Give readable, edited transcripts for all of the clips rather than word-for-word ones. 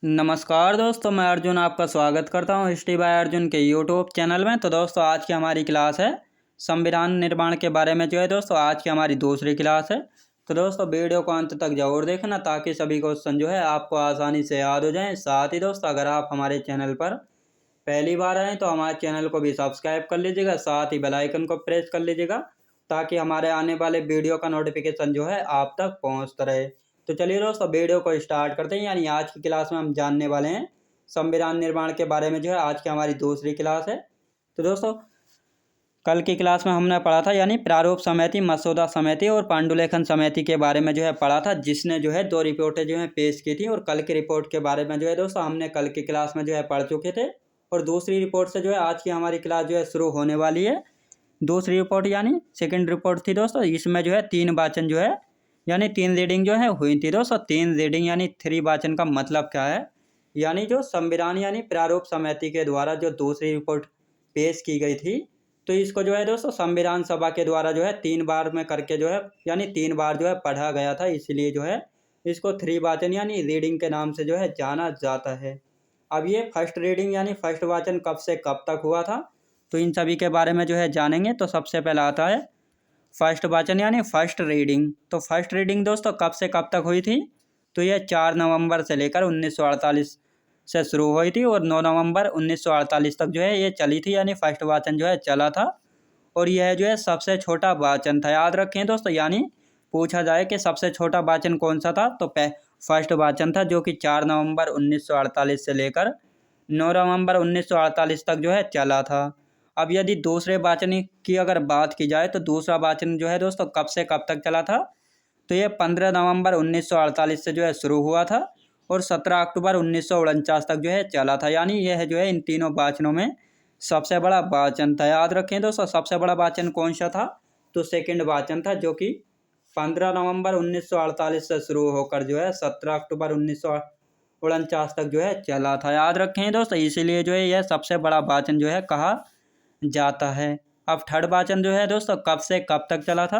नमस्कार दोस्तों, मैं अर्जुन आपका स्वागत करता हूं हिस्ट्री बाय अर्जुन के यूट्यूब चैनल में। तो दोस्तों आज की हमारी क्लास है संविधान निर्माण के बारे में। दोस्तों आज की हमारी दूसरी क्लास है। तो दोस्तों वीडियो को अंत तक जरूर देखना ताकि सभी क्वेश्चन आपको आसानी से याद हो जाएं। साथ ही दोस्तों अगर आप हमारे चैनल पर पहली बार आएँ तो हमारे चैनल को भी सब्सक्राइब कर लीजिएगा, साथ ही बेल आइकन को प्रेस कर लीजिएगा ताकि हमारे आने वाले वीडियो का नोटिफिकेशन आप तक पहुँचता रहे। तो चलिए दोस्तों वीडियो को स्टार्ट करते हैं। यानी आज की क्लास में हम जानने वाले हैं संविधान निर्माण के बारे में। आज की हमारी दूसरी क्लास है। तो दोस्तों कल की क्लास में हमने पढ़ा था यानी प्रारूप समिति, मसौदा समिति और पांडुलेखन समिति के बारे में पढ़ा था, जिसने दो रिपोर्टें पेश की थी। और कल की रिपोर्ट के बारे में दोस्तों हमने कल की क्लास में पढ़ चुके थे। और दूसरी रिपोर्ट से आज की हमारी क्लास शुरू होने वाली है। दूसरी रिपोर्ट यानी सेकंड रिपोर्ट थी दोस्तों। इसमें 3 वाचन यानी 3 रीडिंग हुई थी दोस्तों। 3 रीडिंग यानी 3 वाचन का मतलब क्या है, यानी संविधान यानी प्रारूप समिति के द्वारा दूसरी रिपोर्ट पेश की गई थी, तो इसको दोस्तों संविधान सभा के द्वारा 3 बार में करके यानी 3 बार पढ़ा गया था। इसलिए इसको 3 वाचन यानी रीडिंग के नाम से जाना जाता है। अब ये फर्स्ट रीडिंग यानी फर्स्ट वाचन कब से कब तक हुआ था, तो इन सभी के बारे में जानेंगे। तो सबसे पहला आता है फर्स्ट वाचन यानी फर्स्ट रीडिंग। तो फर्स्ट रीडिंग दोस्तों कब से कब तक हुई थी, तो यह 4 नवंबर से लेकर 1948 से शुरू हुई थी और 9 नवंबर 1948 तक ये चली थी। यानी फर्स्ट वाचन चला था। और यह सबसे छोटा वाचन था। याद रखें दोस्तों, यानी पूछा जाए कि सबसे छोटा वाचन कौन सा था, तो फर्स्ट वाचन था, जो कि 4 नवंबर 1948 से लेकर 9 नवंबर 1948 तक चला था। अब यदि दूसरे वाचन की अगर बात की जाए तो दूसरा वाचन दोस्तों कब से कब तक चला था, तो ये 15 नवंबर 1948 से शुरू हुआ था और 17 अक्टूबर 1949 तक चला था। यानी यह इन तीनों वाचनों में सबसे बड़ा वाचन था। याद रखें दोस्तों, सबसे बड़ा वाचन कौन सा था, तो सेकंड वाचन था, जो कि 15 नवंबर 1948 से शुरू होकर 17 अक्टूबर 1949 तक चला था। याद रखें दोस्तों, इसीलिए यह सबसे बड़ा वाचन कहा जाता है। अब थर्ड वाचन दोस्तों कब से कब तक चला था,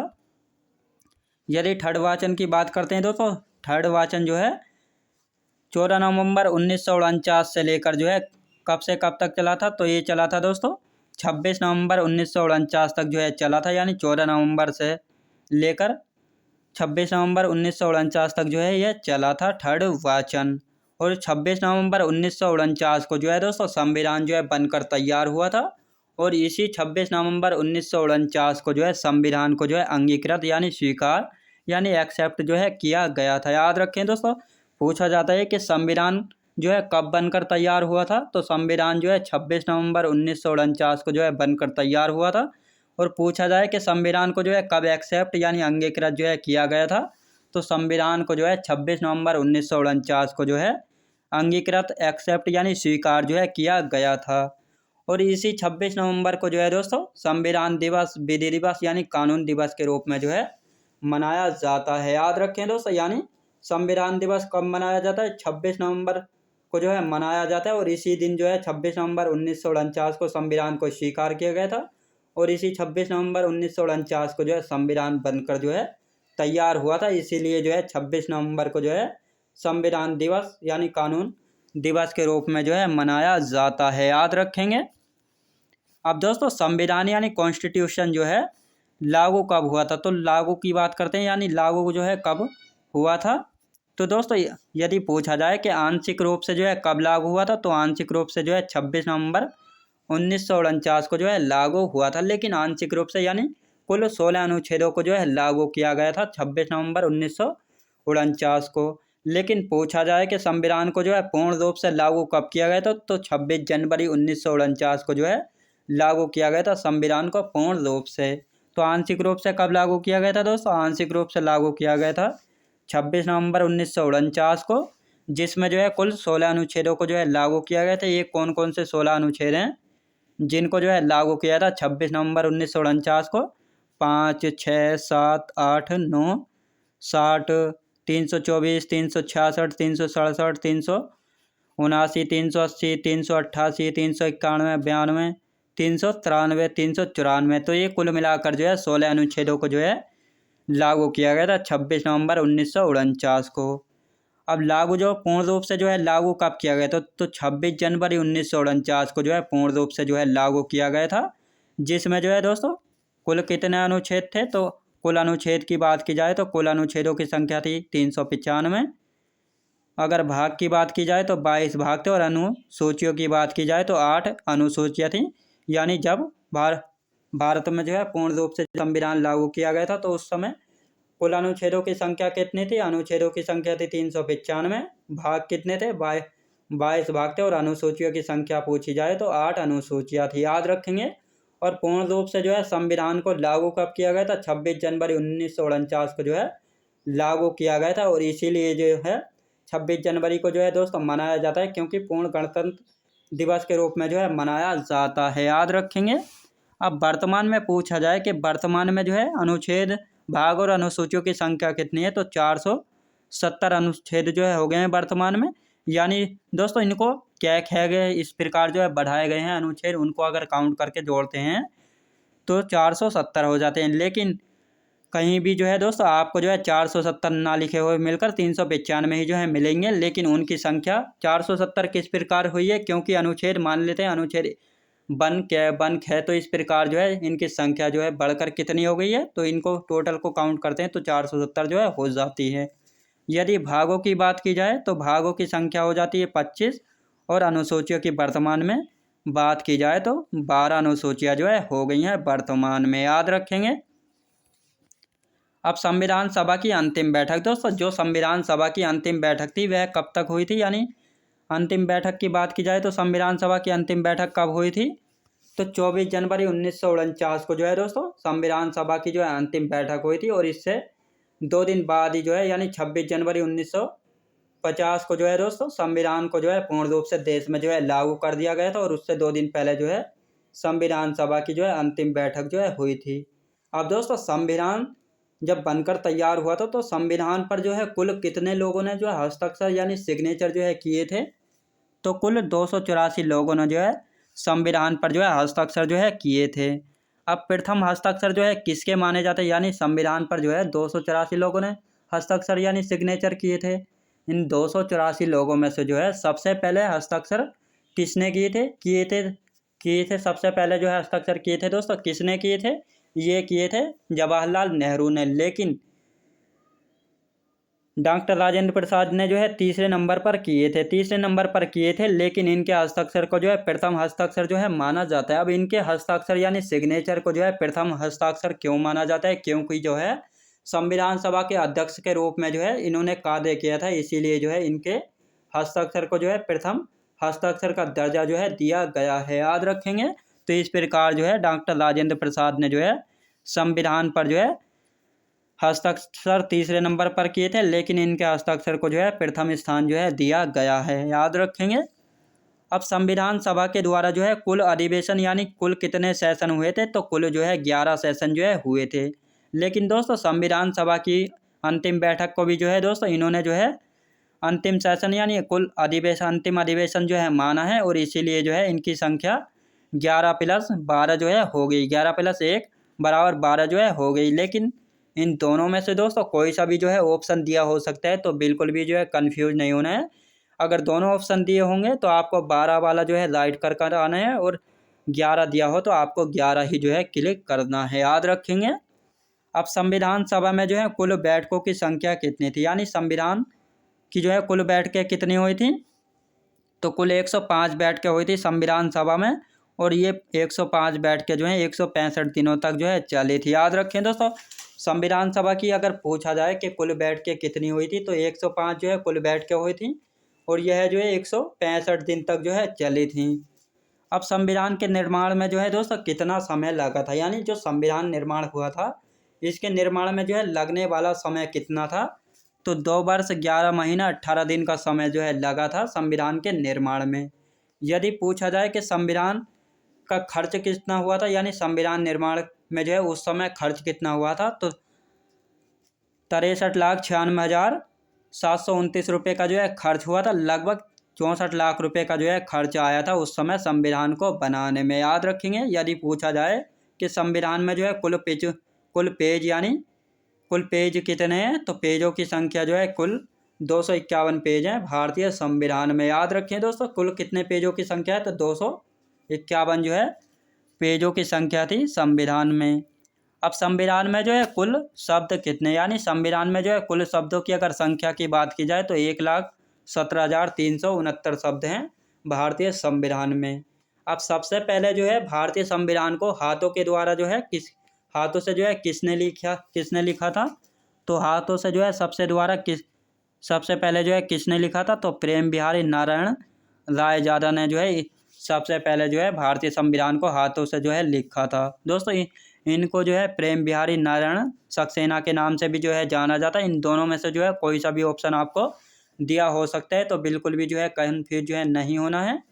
यदि थर्ड वाचन की बात करते हैं दोस्तों, थर्ड वाचन 14 नवंबर 1949 से लेकर कब से कब तक चला था, तो ये चला था दोस्तों 26 नवंबर 1949 तक चला था। यानी 14 नवंबर से लेकर 26 नवंबर 1949 तक यह चला था थर्ड वाचन। और 26 नवंबर 1949 को दोस्तों संविधान बनकर तैयार हुआ था। और इसी 26 नवंबर 1949 को संविधान को अंगीकृत यानी स्वीकार यानी एक्सेप्ट किया गया था। याद रखें दोस्तों, पूछा जाता है कि संविधान कब बनकर तैयार हुआ था, तो संविधान 26 नवंबर 1949 को बनकर तैयार हुआ था। और पूछा जाए कि संविधान को कब एक्सेप्ट यानी अंगीकृत किया गया था, तो संविधान को 26 नवंबर 1949 को अंगीकृत एक्सेप्ट यानी स्वीकार किया गया था। और इसी 26 नवंबर को दोस्तों संविधान दिवस, विधि दिवस यानी कानून दिवस के रूप में मनाया जाता है। याद रखें दोस्तों, यानी संविधान दिवस कब मनाया जाता है, 26 नवंबर को मनाया जाता है। और इसी दिन 26 नवंबर 1949 को संविधान को स्वीकार किया गया था। और इसी 26 नवंबर 1949 को संविधान बनकर तैयार हुआ था। इसीलिए 26 नवंबर को संविधान दिवस यानी कानून दिवस के रूप में मनाया जाता है। याद रखेंगे। अब दोस्तों संविधान यानी कॉन्स्टिट्यूशन लागू कब हुआ था, तो लागू की बात करते हैं। यानी लागू कब हुआ था, तो दोस्तों यदि पूछा जाए कि आंशिक रूप से कब लागू हुआ था, तो आंशिक रूप से 26 नवंबर 1949 को लागू हुआ था। लेकिन आंशिक रूप से यानी कुल 16 अनुच्छेदों को लागू किया गया था 26 नवंबर 1949 को। लेकिन पूछा जाए कि संविधान को पूर्ण रूप से लागू कब किया गया था, तो 26 जनवरी 1949 को लागू किया गया था संविधान को पूर्ण रूप से। तो आंशिक रूप से कब लागू किया गया था दोस्तों, आंशिक रूप से लागू किया गया था 26 नवंबर 1949 को, जिसमें कुल 16 अनुच्छेदों को लागू किया गया था। ये कौन कौन से 16 अनुच्छेद हैं जिनको लागू किया था 26 नवंबर 1949 को, 5, 6, 7, 8, 9, 60, 324, 366, 367, 379, 380, 388, 391, 92, 393, 394। तो ये कुल मिलाकर 16 अनुच्छेदों को लागू किया गया था 26 नवंबर 1949 को। अब लागू जो पूर्ण रूप से जो है लागू कब किया गया था, तो 26 जनवरी 1949 को जो है पूर्ण रूप से जो है लागू किया गया था, जिसमें जो है दोस्तों कुल कितने अनुच्छेद थे, तो कुल अनुच्छेद की बात की जाए तो कुल अनुच्छेदों की संख्या थी 395। अगर भाग की बात की जाए तो 22 भाग थे और अनुसूचियों की बात की जाए तो 8 अनुसूचियाँ थीं। यानी जब भारत में जो है पूर्ण रूप से संविधान लागू किया गया था तो उस समय कुल अनुच्छेदों की संख्या कितनी थी, अनुच्छेदों की संख्या थी 395, भाग कितने थे, 22 भाग थे और अनुसूचियों की संख्या पूछी जाए तो 8 अनुसूचियाँ थी, याद रखेंगे। और पूर्ण रूप से जो है संविधान को लागू कब किया गया था, 26 जनवरी 1949 को जो है लागू किया गया था। और इसीलिए जो है 26 जनवरी को जो है दोस्तों मनाया जाता है, क्योंकि पूर्ण गणतंत्र दिवस के रूप में जो है मनाया जाता है, याद रखेंगे। अब वर्तमान में पूछा जाए कि वर्तमान में जो है अनुच्छेद, भाग और अनुसूचियों की संख्या कितनी है, तो 470 अनुच्छेद जो है हो गए हैं वर्तमान में। यानी दोस्तों इनको क्या किया गया है, इस प्रकार जो है बढ़ाए गए हैं अनुच्छेद, उनको अगर काउंट करके जोड़ते हैं तो 470 हो जाते हैं। लेकिन कहीं भी जो है दोस्तों आपको जो है 470 ना लिखे हुए मिलकर 395 ही जो है मिलेंगे, लेकिन उनकी संख्या 470 किस प्रकार हुई है, क्योंकि अनुच्छेद मान लेते हैं अनुच्छेद बन है, तो इस प्रकार जो है इनकी संख्या जो है बढ़कर कितनी हो गई है, तो इनको टोटल को काउंट करते हैं तो 470 जो है हो जाती है। यदि भागों की बात की जाए तो भागों की संख्या हो जाती है 25 और अनुसूचियों की वर्तमान में बात की जाए तो 12 अनुसूचियाँ जो है हो गई हैं वर्तमान में, याद रखेंगे। अब संविधान सभा की अंतिम बैठक, दोस्तों जो संविधान सभा की अंतिम बैठक थी वह कब तक हुई थी, यानी अंतिम बैठक की बात की जाए तो संविधान सभा की अंतिम बैठक कब हुई थी, तो 24 जनवरी 1949 को जो है दोस्तों संविधान सभा की जो है अंतिम बैठक हुई थी। और इससे 2 दिन बाद ही जो है यानी 26 जनवरी 1950 को जो है दोस्तों संविधान को जो है पूर्ण रूप से देश में जो है लागू कर दिया गया था। और उससे 2 दिन पहले जो है संविधान सभा की जो है अंतिम बैठक जो है हुई थी। अब दोस्तों संविधान जब बनकर तैयार हुआ था तो संविधान पर जो है कुल कितने लोगों ने जो है हस्ताक्षर यानी सिग्नेचर जो है किए थे, तो कुल 284 लोगों ने जो है संविधान पर जो है हस्ताक्षर जो है किए थे। अब प्रथम हस्ताक्षर जो है किसके माने जाते हैं, यानी संविधान पर जो है 284 लोगों ने हस्ताक्षर यानी सिग्नेचर किए थे। इन 284 लोगों में से जो है सबसे पहले हस्ताक्षर किसने किए थे सबसे पहले जो है हस्ताक्षर किए थे दोस्तों, किसने किए थे, ये किए थे जवाहरलाल नेहरू ने। लेकिन डॉक्टर राजेंद्र प्रसाद ने जो है तीसरे नंबर पर किए थे, लेकिन इनके हस्ताक्षर को जो है प्रथम हस्ताक्षर जो है माना जाता है। अब इनके हस्ताक्षर यानी सिग्नेचर को जो है प्रथम हस्ताक्षर क्यों माना जाता है, क्योंकि जो है संविधान सभा के अध्यक्ष के रूप में जो है इन्होंने कार्य किया था, इसीलिए जो है इनके हस्ताक्षर को जो है प्रथम हस्ताक्षर का दर्जा जो है दिया गया है, याद रखेंगे। तो इस प्रकार जो है डॉक्टर राजेंद्र प्रसाद ने जो है संविधान पर जो है हस्ताक्षर तीसरे नंबर पर किए थे, लेकिन इनके हस्ताक्षर को जो है प्रथम स्थान जो है दिया गया है, याद रखेंगे। अब संविधान सभा के द्वारा जो है कुल अधिवेशन यानी कुल कितने सेशन हुए थे, तो कुल जो है 11 सेशन जो है हुए थे। लेकिन दोस्तों संविधान सभा की अंतिम बैठक को भी जो है दोस्तों इन्होंने जो है अंतिम सेशन यानी कुल अंतिम अधिवेशन जो है माना है, और इसीलिए जो है इनकी संख्या 11+12 जो है हो गई, 11+1 बराबर 12 जो है हो गई। लेकिन इन दोनों में से दोस्तों कोई सा भी जो है ऑप्शन दिया हो सकता है, तो बिल्कुल भी जो है कंफ्यूज नहीं होना है। अगर दोनों ऑप्शन दिए होंगे तो आपको 12 वाला जो है राइट कर आना है, और 11 दिया हो तो आपको 11 ही जो है क्लिक करना है, याद रखेंगे। अब संविधान सभा में जो है कुल बैठकों की संख्या कितनी थी, यानी संविधान की जो है कुल बैठकें कितनी हुई थी, तो कुल 105 बैठकें हुई थी संविधान सभा में। और ये 105 बैठकें जो है 165 दिनों तक जो है चली थी, याद रखें दोस्तों। संविधान सभा की अगर पूछा जाए कि कुल बैठकें कितनी हुई थी, तो 105 जो है कुल बैठकें हुई थी, और यह जो है 165 दिन तक जो है चली थी। अब संविधान के निर्माण में जो है दोस्तों कितना समय लगा था, यानी जो संविधान निर्माण हुआ था इसके निर्माण में जो है लगने वाला समय कितना था, तो 2 वर्ष 11 महीना 18 दिन का समय जो है लगा था संविधान के निर्माण में। यदि पूछा जाए कि संविधान का खर्च कितना हुआ था, यानी संविधान निर्माण में जो है उस समय खर्च कितना हुआ था, तो 63,96,729 रुपये का जो है खर्च हुआ था। लगभग 64 लाख रुपए का जो है खर्च आया था उस समय संविधान को बनाने में, याद रखेंगे। यदि पूछा जाए कि संविधान में जो है कुल पेज यानी कुल पेज कितने हैं, तो पेजों की संख्या जो है कुल 251 पेज हैं भारतीय संविधान में। याद रखें दोस्तों, कुल कितने पेजों की संख्या है? तो 251 जो है पेजों की संख्या थी संविधान में। अब संविधान में जो है कुल शब्द कितने, यानी संविधान में जो है कुल शब्दों की अगर संख्या की बात की जाए तो 1,17,369 शब्द हैं भारतीय संविधान में। अब सबसे पहले जो है भारतीय संविधान को हाथों के द्वारा जो है हाथों से जो है किसने लिखा था? तो हाथों से जो है सबसे पहले जो है किसने लिखा था? तो प्रेम बिहारी नारायण रायजादा ने जो है सबसे पहले जो है भारतीय संविधान को हाथों से जो है लिखा था। दोस्तों इनको जो है प्रेम बिहारी नारायण सक्सेना के नाम से भी जो है जाना जाता है। इन दोनों में से जो है कोई सा भी ऑप्शन आपको दिया हो सकता है, तो बिल्कुल भी जो है कन्फ्यूज जो है नहीं होना है।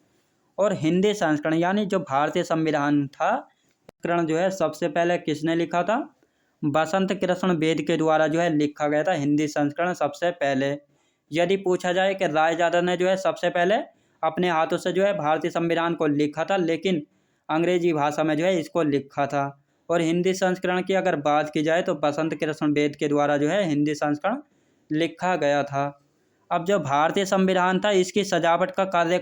और हिंदी संस्करण, यानी जो भारतीय संविधान था संस्करण जो है सबसे पहले किसने लिखा था? बसंत कृष्ण बेद के द्वारा जो है लिखा गया था हिंदी संस्करण सबसे पहले। यदि पूछा जाए कि रायजादा ने जो है सबसे पहले अपने हाथों से जो है भारतीय संविधान को लिखा था, लेकिन अंग्रेजी भाषा में जो है इसको लिखा था। और हिंदी संस्करण की अगर बात की जाए तो बसंत कृष्ण बेद के द्वारा जो है हिंदी संस्करण लिखा गया था। अब जो भारतीय संविधान था इसकी सजावट का कार्य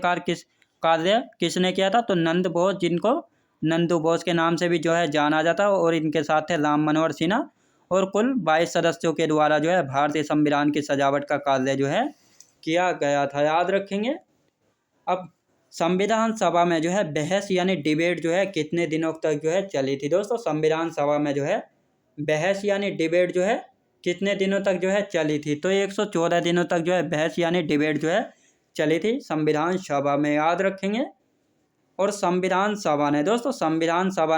किसने किया था? तो नंद बोस, जिनको नंदू बोस के नाम से भी जो है जाना जाता है, और इनके साथ थे राम मनोहर सिन्हा। और कुल 22 सदस्यों के द्वारा जो है भारतीय संविधान की सजावट का कार्य जो है किया गया था। याद रखेंगे। अब संविधान सभा में जो है बहस यानी डिबेट जो है कितने दिनों तक जो है चली थी? दोस्तों संविधान सभा में जो है बहस यानी डिबेट जो है कितने दिनों तक जो है चली थी? तो 114 दिनों तक जो है बहस यानी डिबेट जो है चली थी संविधान सभा में। याद रखेंगे। और संविधान सभा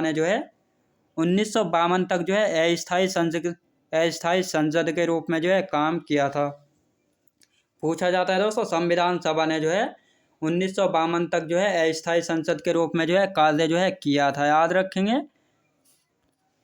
ने जो है 1952 तक जो है अस्थायी संसद के रूप में जो है काम किया था। पूछा जाता है दोस्तों, संविधान सभा ने जो है 1952 तक जो है अस्थायी संसद के रूप में जो है कार्य जो है किया था। याद रखेंगे।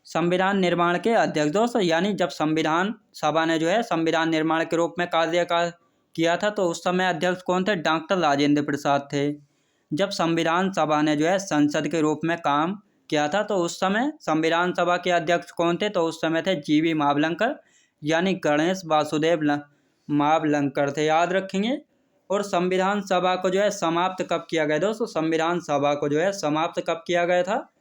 संविधान निर्माण के अध्यक्ष दोस्तों, यानी जब संविधान सभा ने जो है संविधान निर्माण के रूप में कार्य किया था तो उस समय अध्यक्ष कौन थे? डॉक्टर राजेंद्र प्रसाद थे। जब संविधान सभा ने जो है संसद के रूप में काम किया था तो उस समय संविधान सभा के अध्यक्ष कौन थे? तो उस समय थे जीवी मावलंकर, यानी गणेश वासुदेव मावलंकर थे। याद रखेंगे। और संविधान सभा को जो है समाप्त कब किया गया दोस्तों? संविधान सभा को जो है समाप्त कब किया गया था?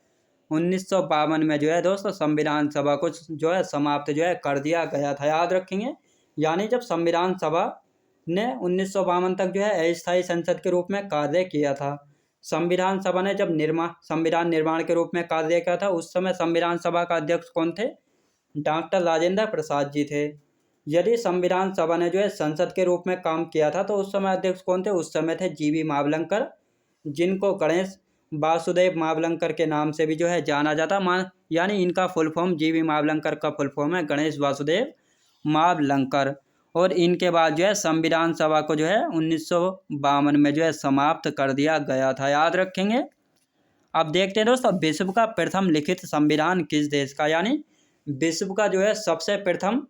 1952 में जो है दोस्तों संविधान सभा को जो है समाप्त जो है कर दिया गया था। याद रखेंगे। यानी जब संविधान सभा ने 1952 तक जो है अस्थायी संसद के रूप में कार्य किया था। संविधान सभा ने जब संविधान निर्माण के रूप में कार्य किया था उस समय संविधान सभा का अध्यक्ष कौन थे? डॉक्टर राजेंद्र प्रसाद जी थे। यदि संविधान सभा ने जो है संसद के रूप में काम किया था तो उस समय अध्यक्ष कौन थे? उस समय थे जीवी मावलंकर, जिनको गणेश वासुदेव मावलंकर के नाम से भी जो है जाना जाता। यानी इनका फुल फॉर्म, जीवी मावलंकर का फुल फॉर्म है गणेश वासुदेव मावलंकर। और इनके बाद जो है संविधान सभा को जो है 1952 में जो है समाप्त कर दिया गया था। याद रखेंगे। अब देखते हैं दोस्तों, विश्व का प्रथम लिखित संविधान किस देश का, यानी विश्व का जो है सबसे प्रथम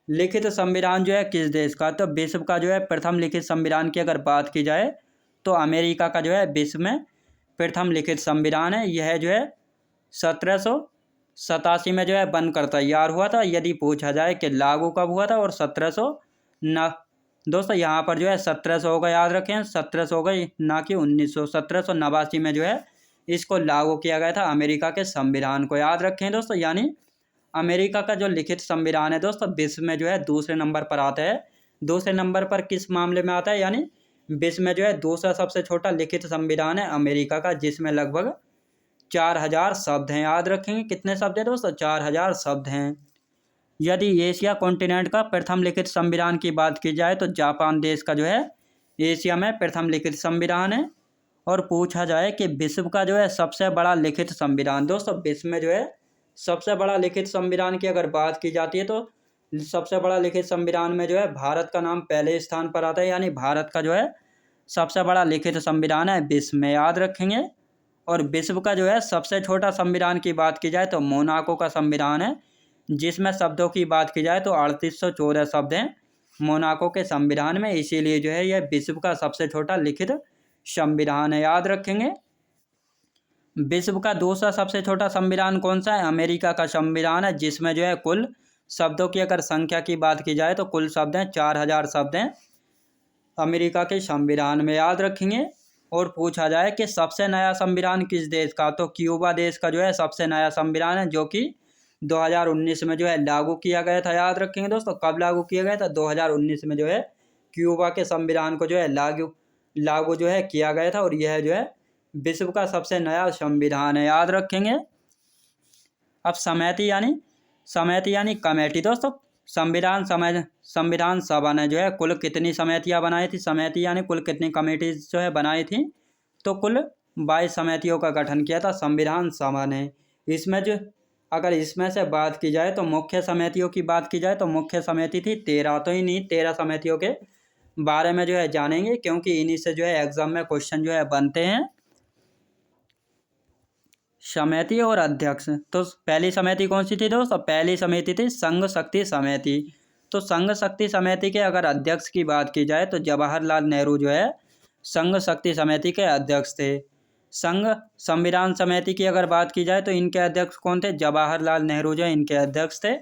लिखित संविधान जो है किस देश का? तो विश्व का जो है प्रथम लिखित संविधान की अगर बात की जाए तो अमेरिका का जो है विश्व में प्रथम लिखित संविधान है। यह जो है 1787 में जो है बनकर तैयार हुआ था। यदि पूछा जाए कि लागू कब हुआ था, और 1709 दोस्तों यहाँ पर जो है 1700 होगा। याद रखें 1700 होगा, ना कि 1900। 1789 में जो है इसको लागू किया गया था अमेरिका के संविधान को। याद रखें दोस्तों। यानी अमेरिका का जो लिखित संविधान है दोस्तों विश्व में जो है दूसरे नंबर पर आता है। दूसरे नंबर पर किस मामले में आता है? यानी विश्व में जो है दूसरा सबसे छोटा लिखित संविधान है अमेरिका का, जिसमें लगभग 4000 शब्द हैं। याद रखेंगे कितने शब्द हैं दोस्तों? 4000 शब्द हैं। यदि एशिया कॉन्टिनेंट का प्रथम लिखित संविधान की बात की जाए तो जापान देश का जो है एशिया में प्रथम लिखित संविधान है। और पूछा जाए कि विश्व का जो है सबसे बड़ा लिखित संविधान, दोस्तों विश्व में जो है सबसे बड़ा लिखित संविधान की अगर बात की जाती है तो सबसे बड़ा लिखित संविधान में जो है भारत का नाम पहले स्थान पर आता है। यानी भारत का जो है सबसे बड़ा लिखित संविधान है विश्व में। याद रखेंगे। और विश्व का जो है सबसे छोटा संविधान की बात की जाए तो मोनाको का संविधान है, जिसमें शब्दों की बात की जाए तो 3814 शब्द हैं मोनाको के संविधान में। इसीलिए जो है यह विश्व का सबसे छोटा लिखित संविधान है। याद रखेंगे। विश्व का दूसरा सबसे छोटा संविधान कौन सा है? अमेरिका का संविधान है, जिसमें जो है कुल शब्दों की अगर संख्या की बात की जाए तो कुल शब्द हैं 4000 शब्द हैं अमेरिका के संविधान में, याद रखेंगे। और पूछा जाए कि सबसे नया संविधान किस देश का, तो क्यूबा देश का जो है सबसे नया संविधान है, जो कि 2019 में जो है लागू किया गया था। याद रखेंगे दोस्तों, कब लागू किया गया था? 2019 में जो है क्यूबा के संविधान को जो है लागू जो है किया गया था, और यह जो है विश्व का सबसे नया संविधान है, याद रखेंगे। अब समिति यानी कमेटी दोस्तों, संविधान सभा ने जो है कुल कितनी समितियां बनाई थी? समिति यानी कुल कितनी कमेटीज जो है बनाई थी? तो कुल 22 समितियों का गठन किया था संविधान सभा ने। इसमें से बात की जाए तो मुख्य समितियों की बात की जाए तो मुख्य समिति थी 13, तो इन्हीं 13 समितियों के बारे में जो है जानेंगे, क्योंकि इन्हीं से जो है एग्जाम में क्वेश्चन जो है बनते हैं। समिति और अध्यक्ष, तो पहली समिति कौन सी थी दोस्तों? पहली समिति थी संघ शक्ति समिति। तो संघ शक्ति समिति के अगर अध्यक्ष की बात की जाए तो जवाहरलाल नेहरू जो है संघ शक्ति समिति के अध्यक्ष थे। संघ संविधान समिति की अगर बात की जाए तो इनके अध्यक्ष कौन थे? जवाहरलाल नेहरू जो इनके अध्यक्ष थे।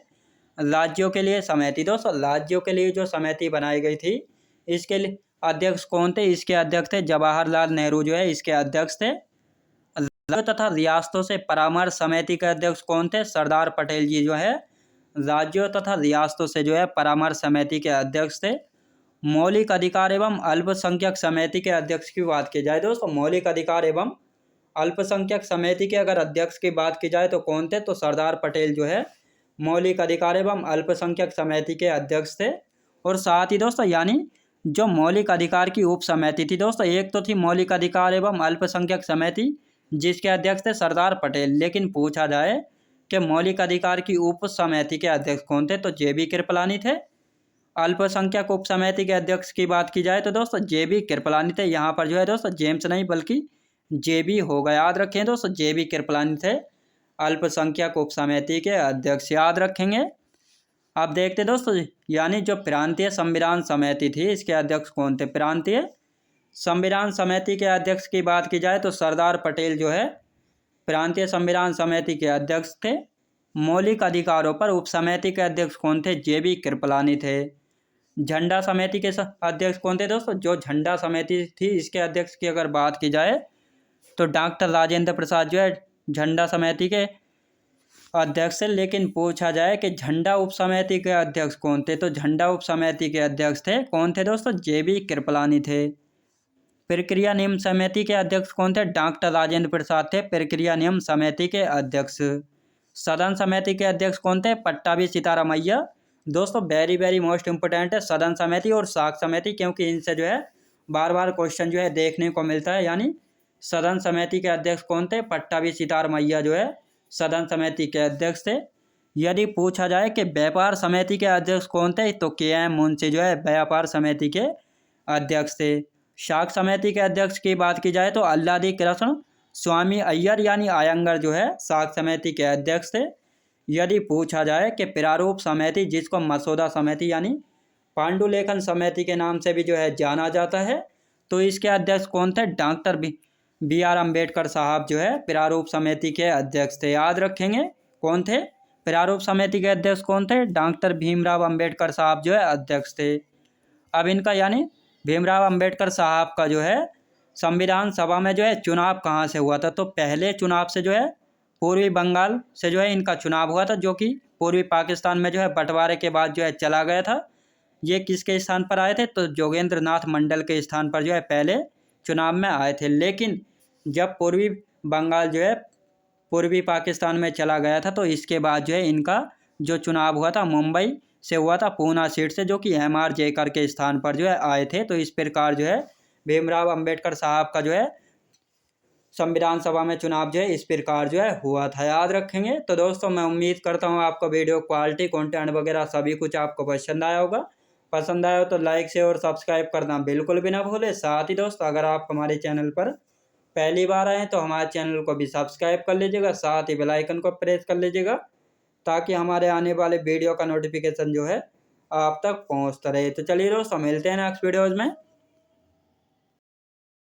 राज्यों के लिए समिति दोस्तों, राज्यों के लिए जो समिति बनाई गई थी, इसके लिए अध्यक्ष कौन थे? इसके अध्यक्ष थे जवाहरलाल नेहरू जो है इसके अध्यक्ष थे। तथा रियासतों से परामर्श समिति के अध्यक्ष कौन थे? सरदार पटेल जी जो है राज्यों तथा रियासतों से जो है परामर्श समिति के अध्यक्ष थे। मौलिक अधिकार एवं अल्पसंख्यक समिति के अध्यक्ष की बात की जाए दोस्तों, मौलिक अधिकार एवं अल्पसंख्यक समिति के अगर अध्यक्ष की बात की जाए तो कौन थे? तो सरदार पटेल जो है मौलिक अधिकार एवं अल्पसंख्यक समिति के अध्यक्ष थे। और साथ ही दोस्तों यानी जो मौलिक अधिकार की उप समिति थी दोस्तों, एक तो थी मौलिक अधिकार एवं अल्पसंख्यक समिति जिसके अध्यक्ष थे सरदार पटेल, लेकिन पूछा जाए कि मौलिक अधिकार की उप समिति के अध्यक्ष कौन थे? तो JB कृपलानी थे। अल्पसंख्यक उप समिति के अध्यक्ष की बात की जाए तो दोस्तों JB कृपलानी थे। यहाँ पर जो है दोस्तों जेम्स नहीं बल्कि JB होगा, याद रखें दोस्तों, JB कृपलानी थे अल्पसंख्यक उप समिति के अध्यक्ष, याद रखेंगे। अब देखते दोस्तों, यानी जो प्रांतीय संविधान समिति थी इसके अध्यक्ष कौन थे? प्रांतीय संविधान समिति के अध्यक्ष की बात की जाए तो सरदार पटेल जो है प्रांतीय संविधान समिति के अध्यक्ष थे। मौलिक अधिकारों पर उप समिति के अध्यक्ष कौन थे? JB कृपलानी थे। झंडा समिति के अध्यक्ष कौन थे दोस्तों? जो झंडा समिति थी इसके अध्यक्ष की अगर बात की जाए तो डॉक्टर राजेंद्र प्रसाद जो है झंडा समिति के अध्यक्ष थे। लेकिन पूछा जाए कि झंडा उप समिति के अध्यक्ष कौन थे? तो झंडा उप समिति के अध्यक्ष थे कौन थे दोस्तों? JB कृपलानी थे। प्रक्रिया नियम समिति के अध्यक्ष कौन थे? डॉक्टर राजेंद्र प्रसाद थे प्रक्रिया नियम समिति के अध्यक्ष। सदन समिति के अध्यक्ष कौन थे? पट्टाभी सीतारामैया। दोस्तों वेरी वेरी मोस्ट इंपोर्टेंट है सदन समिति और साख समिति, क्योंकि इनसे जो है बार बार क्वेश्चन जो है देखने को मिलता है। यानी सदन समिति के अध्यक्ष कौन थे? पट्टाभी सीतारामैया जो है सदन समिति के अध्यक्ष थे। यदि पूछा जाए कि व्यापार समिति के अध्यक्ष कौन थे? तो KM मुंशी जो है व्यापार समिति के अध्यक्ष थे। शाख समिति के अध्यक्ष की बात की जाए तो अल्लादी कृष्ण स्वामी अय्यर यानी आयंगर जो है शाख समिति के अध्यक्ष थे। यदि पूछा जाए कि प्रारूप समिति, जिसको मसौदा समिति यानी पांडुलेखन समिति के नाम से भी जो है जाना जाता है, तो इसके अध्यक्ष कौन थे? डॉक्टर BR अम्बेडकर साहब जो है प्रारूप समिति के अध्यक्ष थे, याद रखेंगे। कौन थे? प्रारूप समिति के अध्यक्ष कौन थे? डॉक्टर भीमराव अम्बेडकर साहब जो है अध्यक्ष थे। अब इनका यानी भीमराव अम्बेडकर साहब का जो है संविधान सभा में जो है चुनाव कहाँ से हुआ था? तो पहले चुनाव से जो है पूर्वी बंगाल से जो है इनका चुनाव हुआ था, जो कि पूर्वी पाकिस्तान में जो है बंटवारे के बाद जो है चला गया था। ये किसके स्थान पर आए थे? तो जोगेंद्र नाथ मंडल के स्थान पर जो है पहले चुनाव में आए थे। लेकिन जब पूर्वी बंगाल जो है पूर्वी पाकिस्तान में चला गया था, तो इसके बाद जो है इनका जो चुनाव हुआ था मुंबई से हुआ था, पूना सीट से, जो कि MR जयकर के स्थान पर जो है आए थे। तो इस प्रकार जो है भीमराव अम्बेडकर साहब का जो है संविधान सभा में चुनाव जो है इस प्रकार जो है हुआ था, याद रखेंगे। तो दोस्तों मैं उम्मीद करता हूँ आपको वीडियो क्वालिटी कंटेंट वगैरह सभी कुछ आपको पसंद आया होगा। पसंद आया हो तो लाइक शेयर और सब्सक्राइब करना बिल्कुल भी ना भूले। साथ ही दोस्तों अगर आप हमारे चैनल पर पहली बार आए तो हमारे चैनल को भी सब्सक्राइब कर लीजिएगा, साथ ही बेल आइकन को प्रेस कर लीजिएगा, ताकि हमारे आने वाले वीडियो का नोटिफिकेशन जो है आप तक पहुंचता रहे। तो चलिए दोस्तों मिलते हैं नेक्स्ट वीडियोज़ में।